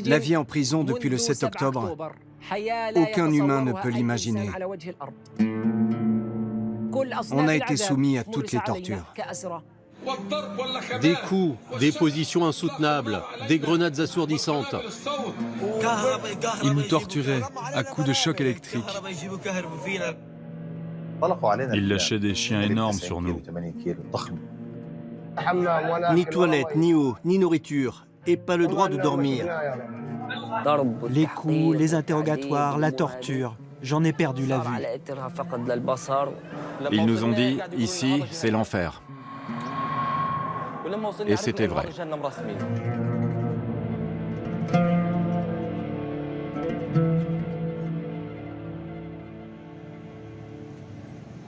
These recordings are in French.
La vie en prison depuis le 7 octobre, aucun humain ne peut l'imaginer. On a été soumis à toutes les tortures. Des coups, des positions insoutenables, des grenades assourdissantes. Ils nous torturaient à coups de choc électrique. Ils lâchaient des chiens énormes sur nous. Ni toilette, ni eau, ni nourriture, et pas le droit de dormir. Les coups, les interrogatoires, la torture, j'en ai perdu la vue. Ils nous ont dit, ici, c'est l'enfer. Et c'était vrai.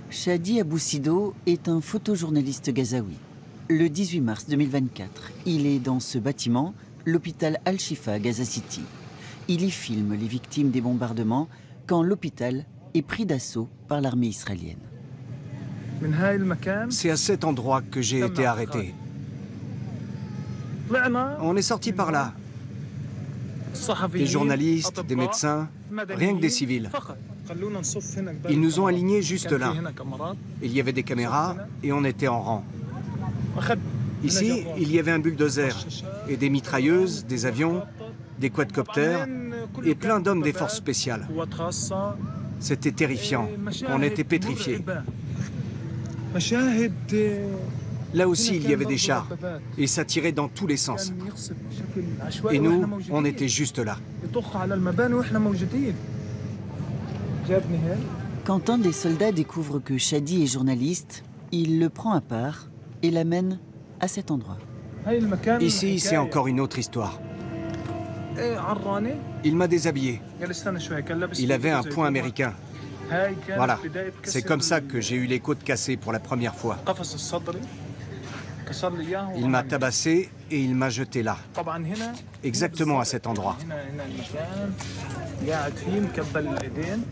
Chadi Aboussido est un photojournaliste gazaoui. Le 18 mars 2024, il est dans ce bâtiment, l'hôpital Al-Shifa à Gaza City. Il y filme les victimes des bombardements quand l'hôpital est pris d'assaut par l'armée israélienne. C'est à cet endroit que j'ai été arrêté. On est sorti par là. Des journalistes, des médecins, rien que des civils. Ils nous ont alignés juste là. Il y avait des caméras et on était en rang. Ici, il y avait un bulldozer et des mitrailleuses, des avions, des quadcoptères et plein d'hommes des forces spéciales. C'était terrifiant. On était pétrifiés. Là aussi, il y avait des chars et ça tirait dans tous les sens. Et nous, on était juste là. Quand un des soldats découvre que Chadi est journaliste, il le prend à part et l'amène à cet endroit. Ici, c'est encore une autre histoire. Il m'a déshabillé. Il avait un poing américain. Voilà, c'est comme ça que j'ai eu les côtes cassées pour la première fois. Il m'a tabassé et il m'a jeté là, exactement à cet endroit.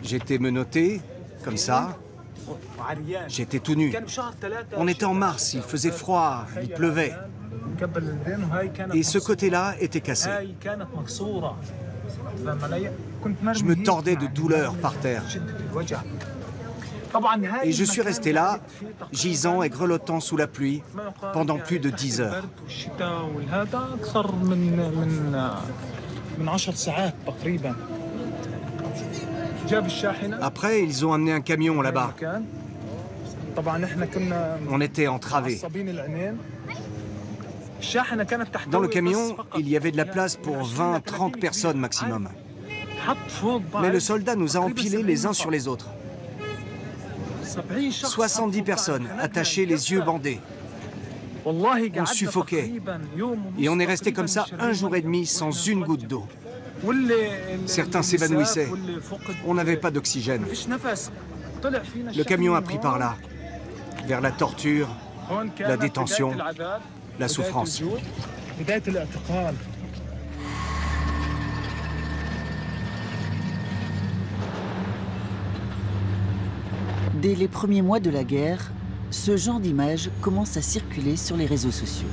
J'étais menotté, comme ça. J'étais tout nu. On était en mars, il faisait froid, il pleuvait. Et ce côté-là était cassé. Je me tordais de douleur par terre. Et je suis resté là, gisant et grelottant sous la pluie, pendant plus de 10 heures. Après, ils ont amené un camion là-bas. On était entravés. Dans le camion, il y avait de la place pour 20-30 personnes maximum. Mais le soldat nous a empilés les uns sur les autres. 70 personnes, attachées les yeux bandés. On suffoquait. Et on est resté comme ça 1 jour et demi sans une goutte d'eau. Certains s'évanouissaient. On n'avait pas d'oxygène. Le camion a pris par là, vers la torture, la détention, la souffrance. Dès les premiers mois de la guerre, ce genre d'images commence à circuler sur les réseaux sociaux.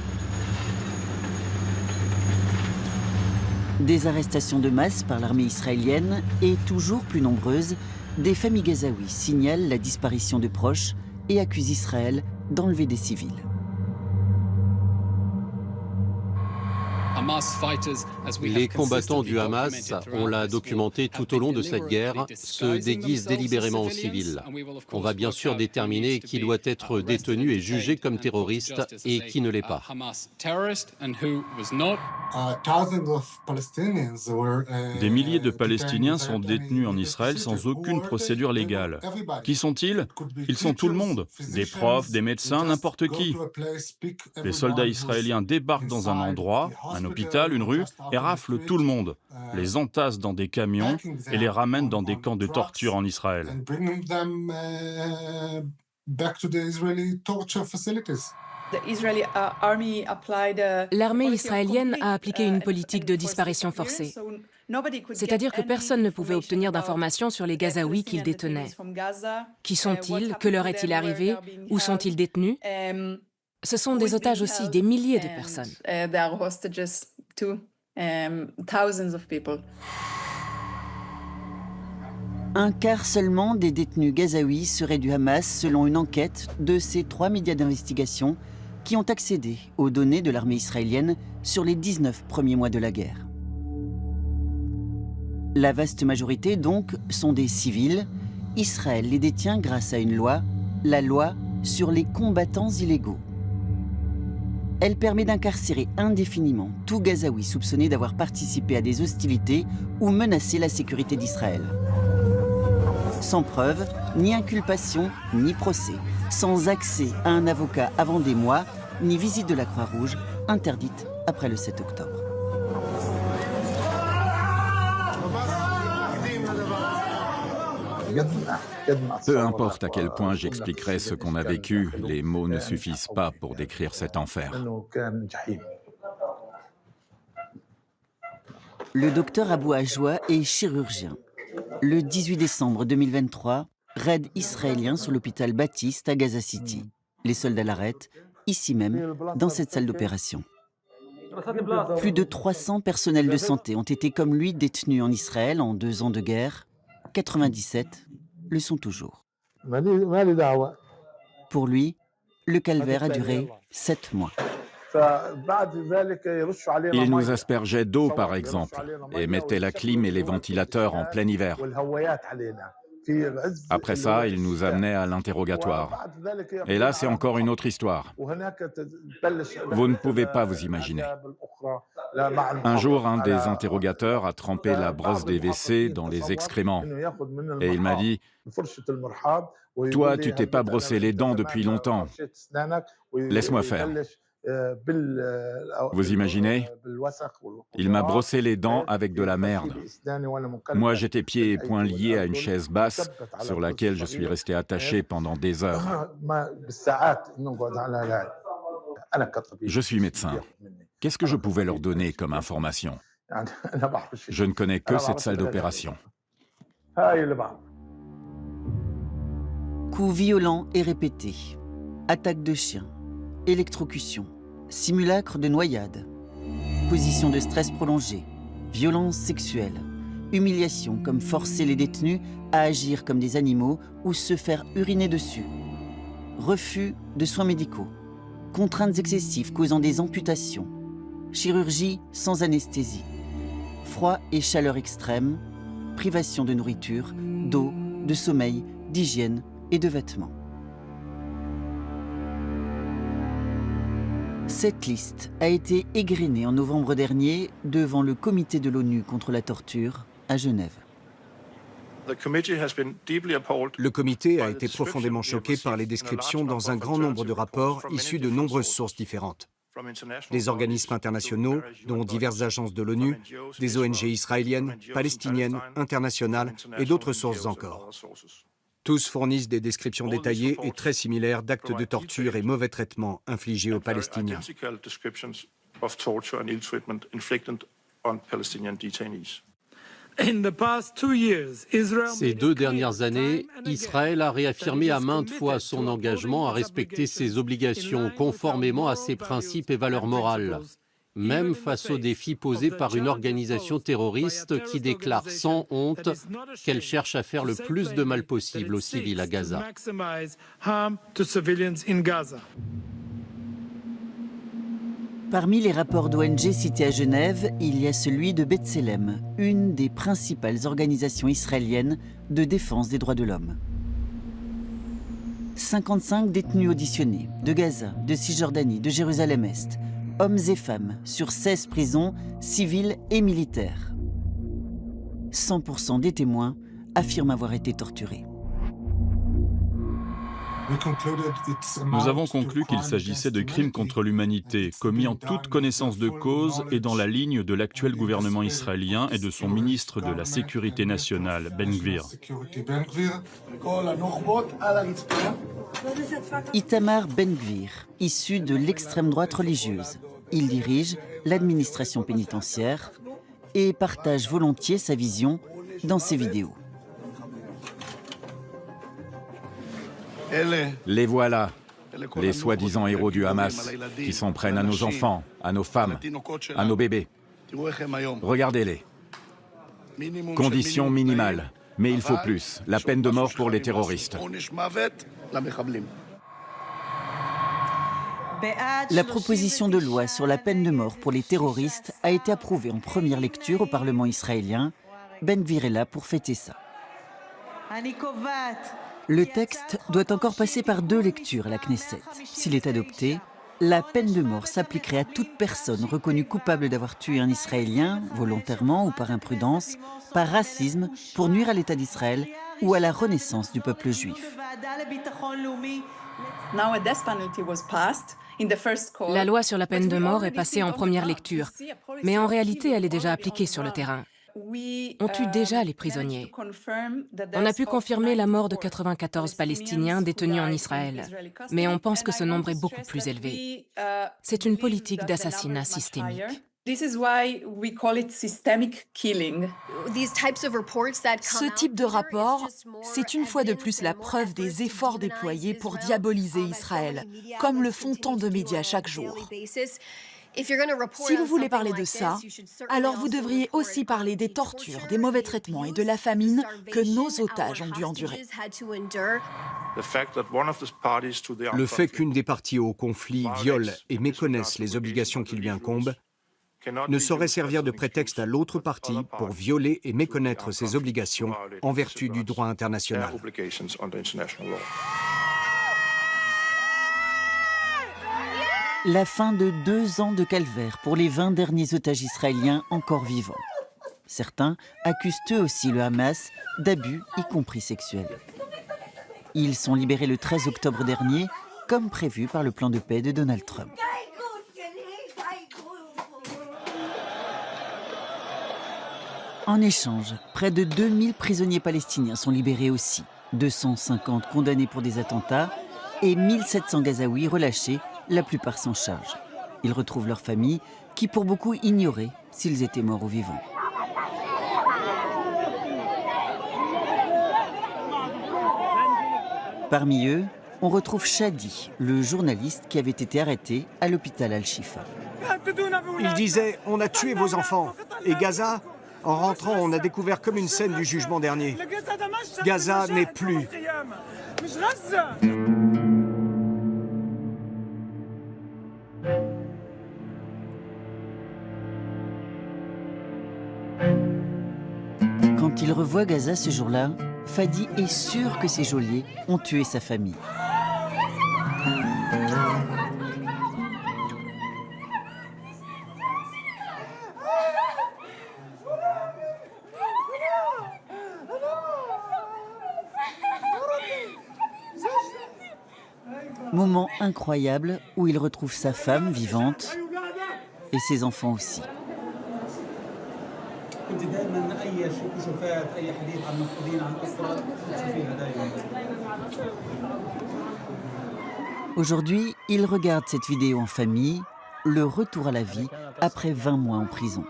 Des arrestations de masse par l'armée israélienne et toujours plus nombreuses, des familles gazaouis signalent la disparition de proches et accusent Israël d'enlever des civils. Les combattants du Hamas, on l'a documenté tout au long de cette guerre, se déguisent délibérément en civils. On va bien sûr déterminer qui doit être détenu et jugé comme terroriste et qui ne l'est pas. Des milliers de Palestiniens sont détenus en Israël sans aucune procédure légale. Qui sont-ils? Ils sont tout le monde. Des profs, des médecins, n'importe qui. Les soldats israéliens débarquent dans un endroit, un hôpital, une rue, et raflent tout le monde, les entassent dans des camions et les ramènent dans des camps de torture en Israël. L'armée israélienne a appliqué une politique de disparition forcée. C'est-à-dire que personne ne pouvait obtenir d'informations sur les Gazaouis qu'ils détenaient. Qui sont-ils? Que leur est-il arrivé? Où sont-ils détenus? Ce sont des otages aussi, des milliers de personnes. Un quart seulement des détenus gazaouis seraient du Hamas selon une enquête de ces 3 médias d'investigation qui ont accédé aux données de l'armée israélienne sur les 19 premiers mois de la guerre. La vaste majorité, donc, sont des civils. Israël les détient grâce à une loi, la loi sur les combattants illégaux. Elle permet d'incarcérer indéfiniment tout Gazaoui soupçonné d'avoir participé à des hostilités ou menacé la sécurité d'Israël. Sans preuve, ni inculpation, ni procès, sans accès à un avocat avant des mois, ni visite de la Croix-Rouge, interdite après le 7 octobre. Peu importe à quel point j'expliquerai ce qu'on a vécu, les mots ne suffisent pas pour décrire cet enfer. Le docteur Abou Ajwa est chirurgien. Le 18 décembre 2023, raid israélien sur l'hôpital Baptiste à Gaza City. Les soldats l'arrêtent, ici même, dans cette salle d'opération. Plus de 300 personnels de santé ont été comme lui détenus en Israël en 2 ans de guerre. 97 le sont toujours. Pour lui, le calvaire a duré 7 mois. Ils nous aspergeaient d'eau, par exemple, et mettaient la clim et les ventilateurs en plein hiver. Après ça, ils nous amenaient à l'interrogatoire. Et là, c'est encore une autre histoire. Vous ne pouvez pas vous imaginer. Un jour, un des interrogateurs a trempé la brosse des WC dans les excréments. Et il m'a dit « Toi, tu t'es pas brossé les dents depuis longtemps. Laisse-moi faire. » Vous imaginez? Il m'a brossé les dents avec de la merde. Moi, j'étais pieds et poings liés à une chaise basse sur laquelle je suis resté attaché pendant des heures. Je suis médecin. Qu'est-ce que je pouvais leur donner comme information? Je ne connais que cette salle d'opération. Coups violents et répétés, attaques de chiens, électrocution, simulacre de noyade, position de stress prolongée, violence sexuelle, humiliation comme forcer les détenus à agir comme des animaux ou se faire uriner dessus, refus de soins médicaux, contraintes excessives causant des amputations, chirurgie sans anesthésie, froid et chaleur extrême, privation de nourriture, d'eau, de sommeil, d'hygiène et de vêtements. Cette liste a été égrenée en novembre dernier devant le comité de l'ONU contre la torture à Genève. Le comité a été profondément choqué par les descriptions dans un grand nombre de rapports issus de nombreuses sources différentes. Des organismes internationaux, dont diverses agences de l'ONU, des ONG israéliennes, palestiniennes, internationales et d'autres sources encore. Tous fournissent des descriptions détaillées et très similaires d'actes de torture et mauvais traitements infligés aux Palestiniens. Ces 2 dernières années, Israël a réaffirmé à maintes fois son engagement à respecter ses obligations conformément à ses principes et valeurs morales, même face aux défis posés par une organisation terroriste qui déclare sans honte qu'elle cherche à faire le plus de mal possible aux civils à Gaza. Parmi les rapports d'ONG cités à Genève, il y a celui de B'Tselem, une des principales organisations israéliennes de défense des droits de l'homme. 55 détenus auditionnés de Gaza, de Cisjordanie, de Jérusalem-Est, hommes et femmes, sur 16 prisons, civiles et militaires. 100% des témoins affirment avoir été torturés. Nous avons conclu qu'il s'agissait de crimes contre l'humanité, commis en toute connaissance de cause et dans la ligne de l'actuel gouvernement israélien et de son ministre de la Sécurité nationale, Ben Gvir. Itamar Ben Gvir, issu de l'extrême droite religieuse. Il dirige l'administration pénitentiaire et partage volontiers sa vision dans ses vidéos. Les voilà, les soi-disant héros du Hamas, qui s'en prennent à nos enfants, à nos femmes, à nos bébés. Regardez-les. Conditions minimales. Mais il faut plus. La peine de mort pour les terroristes. La proposition de loi sur la peine de mort pour les terroristes a été approuvée en première lecture au Parlement israélien. Ben Gvir est là pour fêter ça. Le texte doit encore passer par 2 lectures à la Knesset. S'il est adopté, la peine de mort s'appliquerait à toute personne reconnue coupable d'avoir tué un Israélien, volontairement ou par imprudence, par racisme, pour nuire à l'État d'Israël ou à la renaissance du peuple juif. La loi sur la peine de mort est passée en première lecture, mais en réalité, elle est déjà appliquée sur le terrain. On tue déjà les prisonniers. On a pu confirmer la mort de 94 Palestiniens détenus en Israël, mais on pense que ce nombre est beaucoup plus élevé. C'est une politique d'assassinat systémique. Ce type de rapport, c'est une fois de plus la preuve des efforts déployés pour diaboliser Israël, comme le font tant de médias chaque jour. Si vous voulez parler de ça, alors vous devriez aussi parler des tortures, des mauvais traitements et de la famine que nos otages ont dû endurer. Le fait qu'une des parties au conflit viole et méconnaisse les obligations qui lui incombent ne saurait servir de prétexte à l'autre partie pour violer et méconnaître ses obligations en vertu du droit international. La fin de 2 ans de calvaire pour les 20 derniers otages israéliens encore vivants. Certains accusent eux aussi le Hamas d'abus, y compris sexuels. Ils sont libérés le 13 octobre dernier, comme prévu par le plan de paix de Donald Trump. En échange, près de 2000 prisonniers palestiniens sont libérés aussi, 250 condamnés pour des attentats et 1700 Gazaouis relâchés, la plupart sans charge. Ils retrouvent leurs familles, qui pour beaucoup ignoraient s'ils étaient morts ou vivants. Parmi eux, on retrouve Shadi, le journaliste qui avait été arrêté à l'hôpital Al-Shifa. Il disait « On a tué vos enfants ». Et Gaza, en rentrant, on a découvert comme une scène du jugement dernier. Gaza n'est plus. Quand il revoit Gaza ce jour-là, Fadi est sûr que ses geôliers ont tué sa famille. Moment incroyable où il retrouve sa femme vivante et ses enfants aussi. Aujourd'hui, il regarde cette vidéo en famille, le retour à la vie après 20 mois en prison.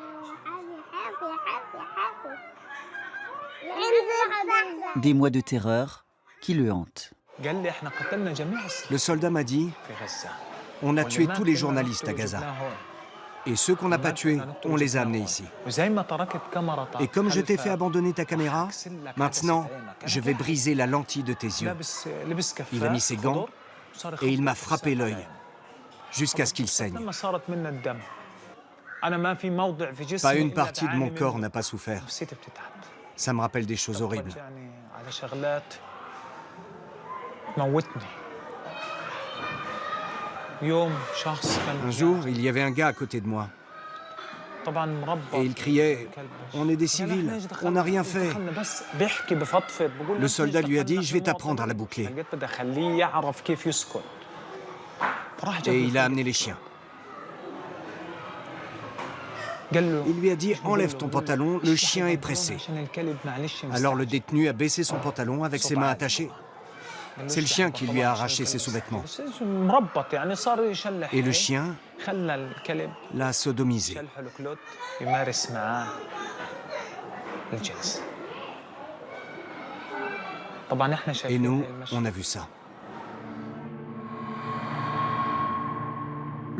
Des mois de terreur qui le hantent. Le soldat m'a dit « On a tué tous les journalistes à Gaza. Et ceux qu'on n'a pas tués, on les a amenés ici. Et comme je t'ai fait abandonner ta caméra, maintenant, je vais briser la lentille de tes yeux. » Il a mis ses gants et il m'a frappé l'œil jusqu'à ce qu'il saigne. Pas une partie de mon corps n'a pas souffert. Ça me rappelle des choses horribles. Un jour, il y avait un gars à côté de moi. Et il criait « On est des civils, on n'a rien fait ». Le soldat lui a dit « Je vais t'apprendre à la boucler ». Et il a amené les chiens. Il lui a dit « Enlève ton pantalon, le chien est pressé ». Alors le détenu a baissé son pantalon avec ses mains attachées. C'est le chien qui lui a arraché ses sous-vêtements. Et le chien l'a sodomisé. Et nous, on a vu ça.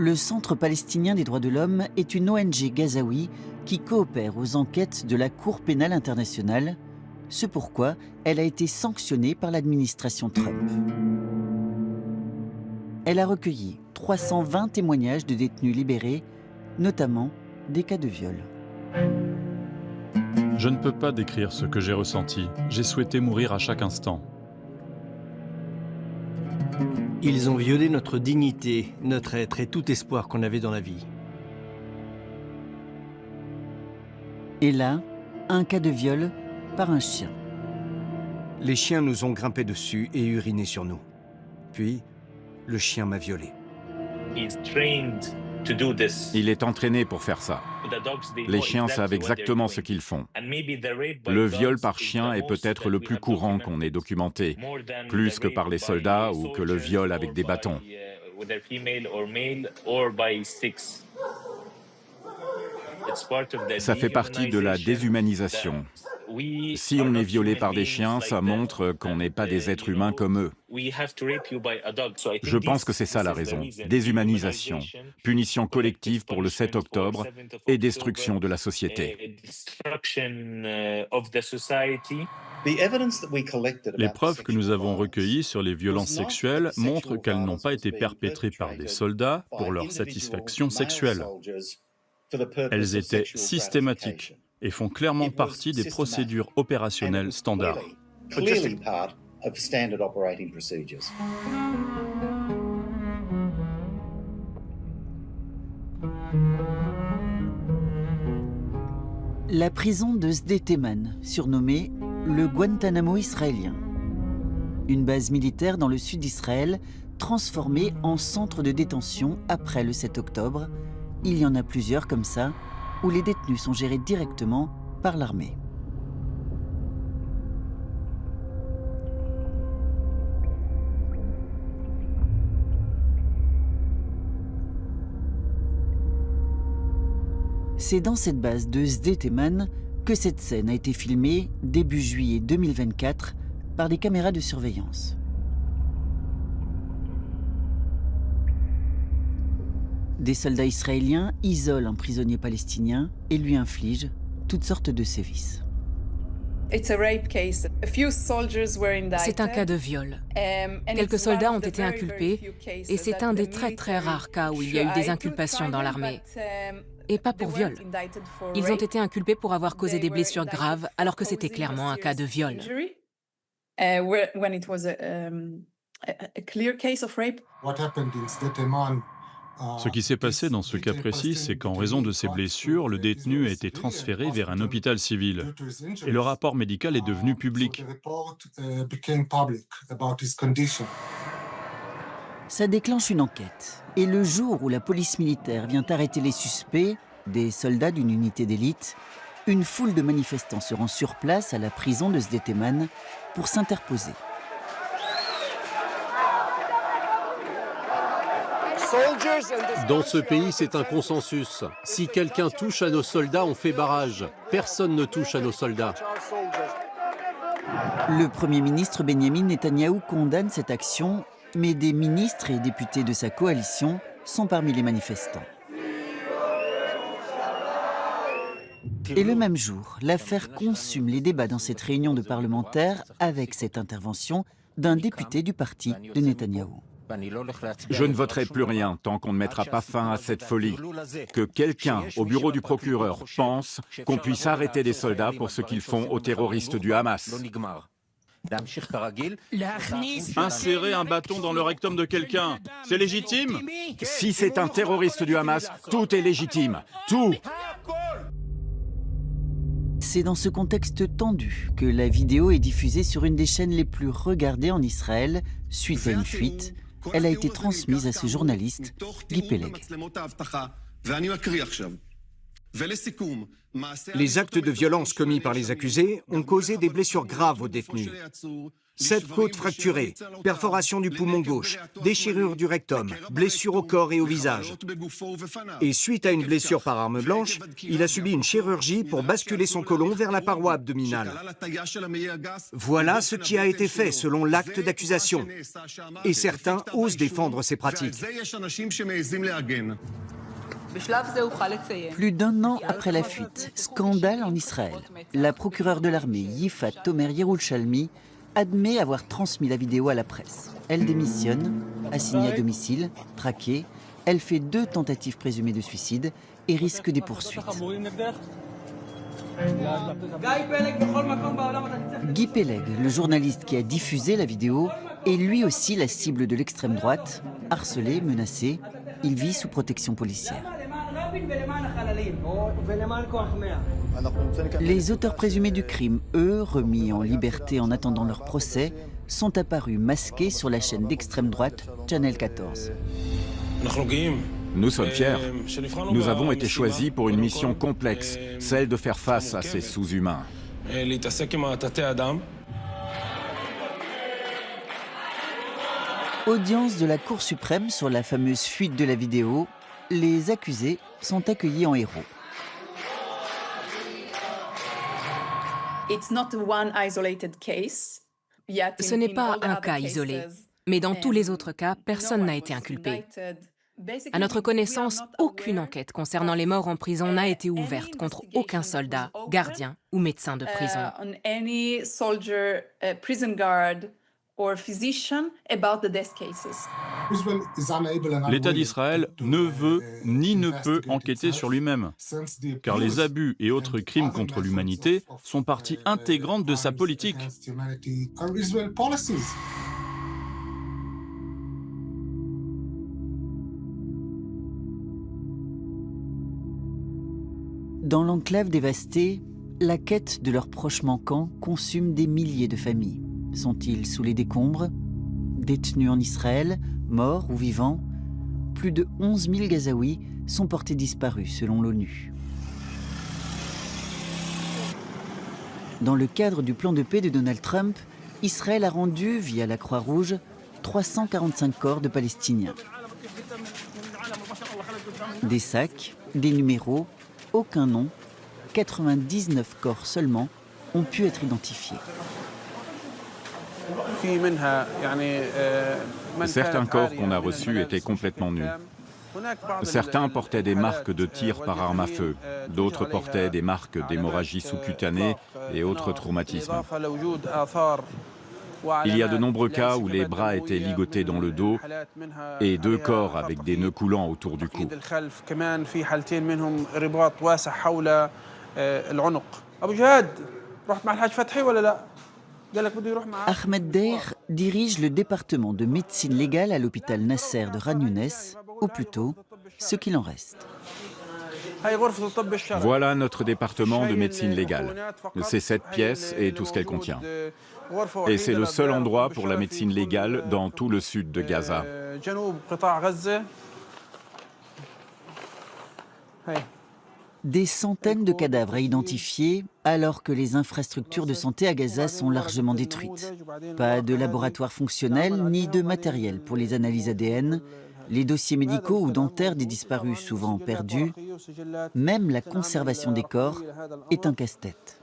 Le Centre palestinien des droits de l'homme est une ONG gazaoui qui coopère aux enquêtes de la Cour pénale internationale, ce pourquoi elle a été sanctionnée par l'administration Trump. Elle a recueilli 320 témoignages de détenus libérés, notamment des cas de viol. Je ne peux pas décrire ce que j'ai ressenti. J'ai souhaité mourir à chaque instant. Ils ont violé notre dignité, notre être et tout espoir qu'on avait dans la vie. Et là, un cas de viol par un chien. Les chiens nous ont grimpé dessus et uriné sur nous. Puis, le chien m'a violé. Il est entraîné pour faire ça. Les chiens savent exactement ce qu'ils font. Le viol par chien est peut-être le plus courant qu'on ait documenté, plus que par les soldats ou que le viol avec des bâtons. Ça fait partie de la déshumanisation. Si on est violé par des chiens, ça montre qu'on n'est pas des êtres humains comme eux. Je pense que c'est ça la raison. Déshumanisation, punition collective pour le 7 octobre et destruction de la société. Les preuves que nous avons recueillies sur les violences sexuelles montrent qu'elles n'ont pas été perpétrées par des soldats pour leur satisfaction sexuelle. Elles étaient systématiques et font clairement partie des procédures opérationnelles standards. La prison de Sde-Teman, surnommée le Guantanamo israélien. Une base militaire dans le sud d'Israël, transformée en centre de détention après le 7 octobre. Il y en a plusieurs comme ça, où les détenus sont gérés directement par l'armée. C'est dans cette base de Sde-Teman que cette scène a été filmée début juillet 2024 par des caméras de surveillance. Des soldats israéliens isolent un prisonnier palestinien et lui infligent toutes sortes de sévices. C'est un cas de viol. Quelques soldats ont été inculpés et c'est un des très très rares cas où il y a eu des inculpations dans l'armée. Et pas pour viol. Ils ont été inculpés pour avoir causé des blessures graves alors que c'était clairement un cas de viol. Ce qui s'est passé dans ce cas précis, c'est qu'en raison de ses blessures, le détenu a été transféré vers un hôpital civil. Et le rapport médical est devenu public. Ça déclenche une enquête. Et le jour où la police militaire vient arrêter les suspects, des soldats d'une unité d'élite, une foule de manifestants se rend sur place à la prison de Sde-Teman pour s'interposer. Dans ce pays, c'est un consensus. Si quelqu'un touche à nos soldats, on fait barrage. Personne ne touche à nos soldats. Le Premier ministre Benjamin Netanyahou condamne cette action, mais des ministres et députés de sa coalition sont parmi les manifestants. Et le même jour, l'affaire consume les débats dans cette réunion de parlementaires avec cette intervention d'un député du parti de Netanyahou. Je ne voterai plus rien tant qu'on ne mettra pas fin à cette folie. Que quelqu'un au bureau du procureur pense qu'on puisse arrêter des soldats pour ce qu'ils font aux terroristes du Hamas. Insérer un bâton dans le rectum de quelqu'un, c'est légitime? Si c'est un terroriste du Hamas, tout est légitime. Tout! C'est dans ce contexte tendu que la vidéo est diffusée sur une des chaînes les plus regardées en Israël, suite à une fuite. Elle a été transmise à ce journaliste, Guy Peleg. Les actes de violence commis par les accusés ont causé des blessures graves aux détenus. 7 côtes fracturées, perforation du poumon gauche, déchirure du rectum, blessure au corps et au visage. Et suite à une blessure par arme blanche, il a subi une chirurgie pour basculer son côlon vers la paroi abdominale. Voilà ce qui a été fait selon l'acte d'accusation. Et certains osent défendre ces pratiques. Plus d'un an après la fuite, scandale en Israël. La procureure de l'armée, Yifat Tomer Yerushalmi, admet avoir transmis la vidéo à la presse. Elle démissionne, assignée à domicile, traquée. Elle fait 2 tentatives présumées de suicide et risque des poursuites. Guy Peleg, le journaliste qui a diffusé la vidéo, est lui aussi la cible de l'extrême droite. Harcelé, menacé, il vit sous protection policière. Les auteurs présumés du crime, eux, remis en liberté en attendant leur procès, sont apparus masqués sur la chaîne d'extrême droite Channel 14. Nous sommes fiers. Nous avons été choisis pour une mission complexe, celle de faire face à ces sous-humains. Audience de la Cour suprême sur la fameuse fuite de la vidéo. Les accusés sont accueillis en héros. Ce n'est pas un cas isolé, mais dans tous les autres cas, personne n'a été inculpé. À notre connaissance, aucune enquête concernant les morts en prison n'a été ouverte contre aucun soldat, gardien ou médecin de prison. L'État d'Israël ne veut ni ne peut enquêter sur lui-même, car les abus et autres crimes contre l'humanité sont partie intégrante de sa politique. Dans l'enclave dévastée, la quête de leurs proches manquants consume des milliers de familles. Sont-ils sous les décombres? Détenus en Israël, morts ou vivants? Plus de 11 000 Gazaouis sont portés disparus selon l'ONU. Dans le cadre du plan de paix de Donald Trump, Israël a rendu, via la Croix-Rouge, 345 corps de Palestiniens. Des sacs, des numéros, aucun nom, 99 corps seulement ont pu être identifiés. Certains corps qu'on a reçus étaient complètement nus. Certains portaient des marques de tir par arme à feu, d'autres portaient des marques d'hémorragie sous-cutanée et autres traumatismes. Il y a de nombreux cas où les bras étaient ligotés dans le dos et 2 corps avec des nœuds coulants autour du cou. Ahmed Deir dirige le département de médecine légale à l'hôpital Nasser de Khan Younes, ou plutôt, ce qu'il en reste. Voilà notre département de médecine légale. C'est cette pièce et tout ce qu'elle contient. Et c'est le seul endroit pour la médecine légale dans tout le sud de Gaza. Des centaines de cadavres à identifier, alors que les infrastructures de santé à Gaza sont largement détruites. Pas de laboratoire fonctionnel ni de matériel pour les analyses ADN. Les dossiers médicaux ou dentaires des disparus souvent perdus. Même la conservation des corps est un casse-tête.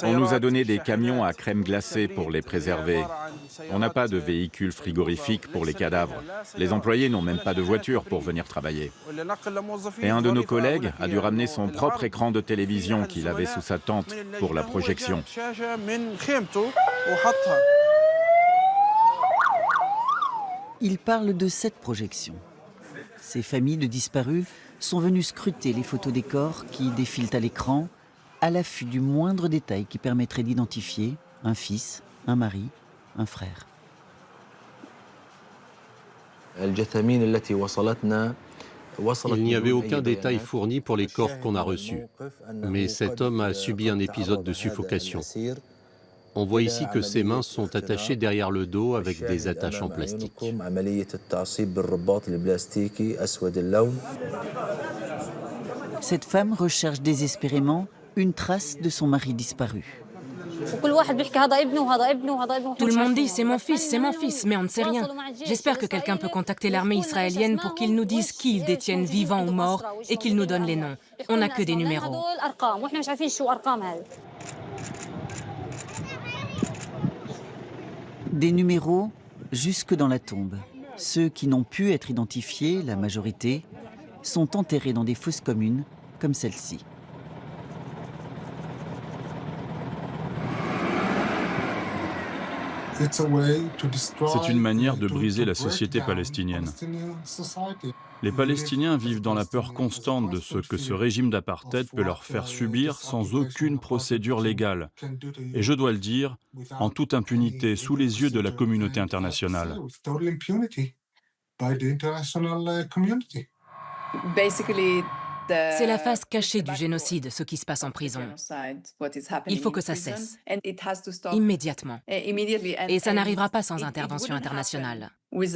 On nous a donné des camions à crème glacée pour les préserver. On n'a pas de véhicules frigorifiques pour les cadavres. Les employés n'ont même pas de voiture pour venir travailler. Et un de nos collègues a dû ramener son propre écran de télévision qu'il avait sous sa tente pour la projection. Il parle de cette projection. Ces familles de disparus sont venues scruter les photos des corps qui défilent à l'écran, à l'affût du moindre détail qui permettrait d'identifier un fils, un mari, un frère. Il n'y avait aucun détail fourni pour les corps qu'on a reçus. Mais cet homme a subi un épisode de suffocation. On voit ici que ses mains sont attachées derrière le dos avec des attaches en plastique. Cette femme recherche désespérément une trace de son mari disparu. Tout le monde dit c'est mon fils, mais on ne sait rien. J'espère que quelqu'un peut contacter l'armée israélienne pour qu'ils nous disent qui ils détiennent, vivants ou morts, et qu'ils nous donnent les noms. On n'a que des numéros. Des numéros jusque dans la tombe. Ceux qui n'ont pu être identifiés, la majorité, sont enterrés dans des fosses communes comme celle-ci. C'est une manière de briser la société palestinienne. Les Palestiniens vivent dans la peur constante de ce que ce régime d'apartheid peut leur faire subir sans aucune procédure légale. Et je dois le dire, en toute impunité, sous les yeux de la communauté internationale. C'est la face cachée du génocide, ce qui se passe en prison. Il faut que ça cesse, immédiatement. Et ça n'arrivera pas sans intervention internationale. Nous,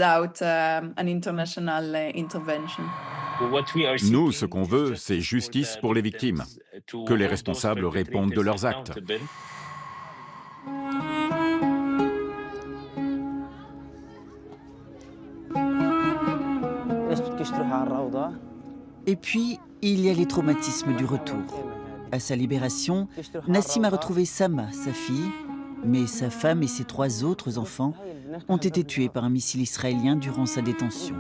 ce qu'on veut, c'est justice pour les victimes, que les responsables répondent de leurs actes. Et puis, il y a les traumatismes du retour. À sa libération, Nassim a retrouvé Sama, sa fille, mais sa femme et ses 3 autres enfants ont été tués par un missile israélien durant sa détention.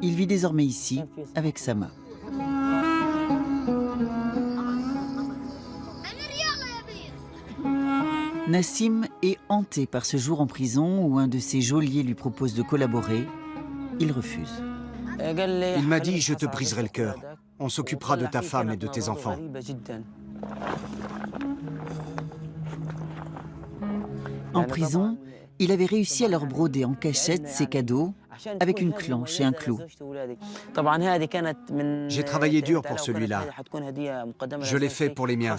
Il vit désormais ici avec Sama. Nassim est hanté par ce jour en prison où un de ses geôliers lui propose de collaborer. Il refuse. Il m'a dit « Je te briserai le cœur. On s'occupera de ta femme et de tes enfants. » En prison, il avait réussi à leur broder en cachette ses cadeaux avec une planche et un clou. J'ai travaillé dur pour celui-là. Je l'ai fait pour les miens.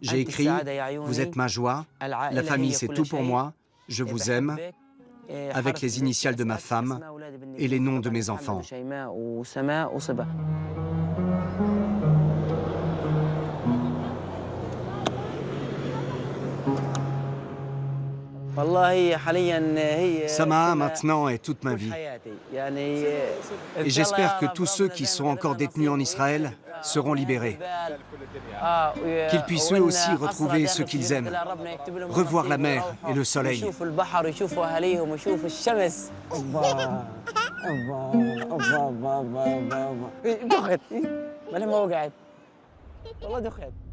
J'ai écrit « Vous êtes ma joie. La famille, c'est tout pour moi. Je vous aime. » avec les initiales de ma femme et les noms de mes enfants. Sama, maintenant, est toute ma vie. Et j'espère que tous ceux qui sont encore détenus en Israël seront libérés. Qu'ils puissent eux aussi retrouver ce qu'ils aiment, revoir la mer et le soleil. والله دخل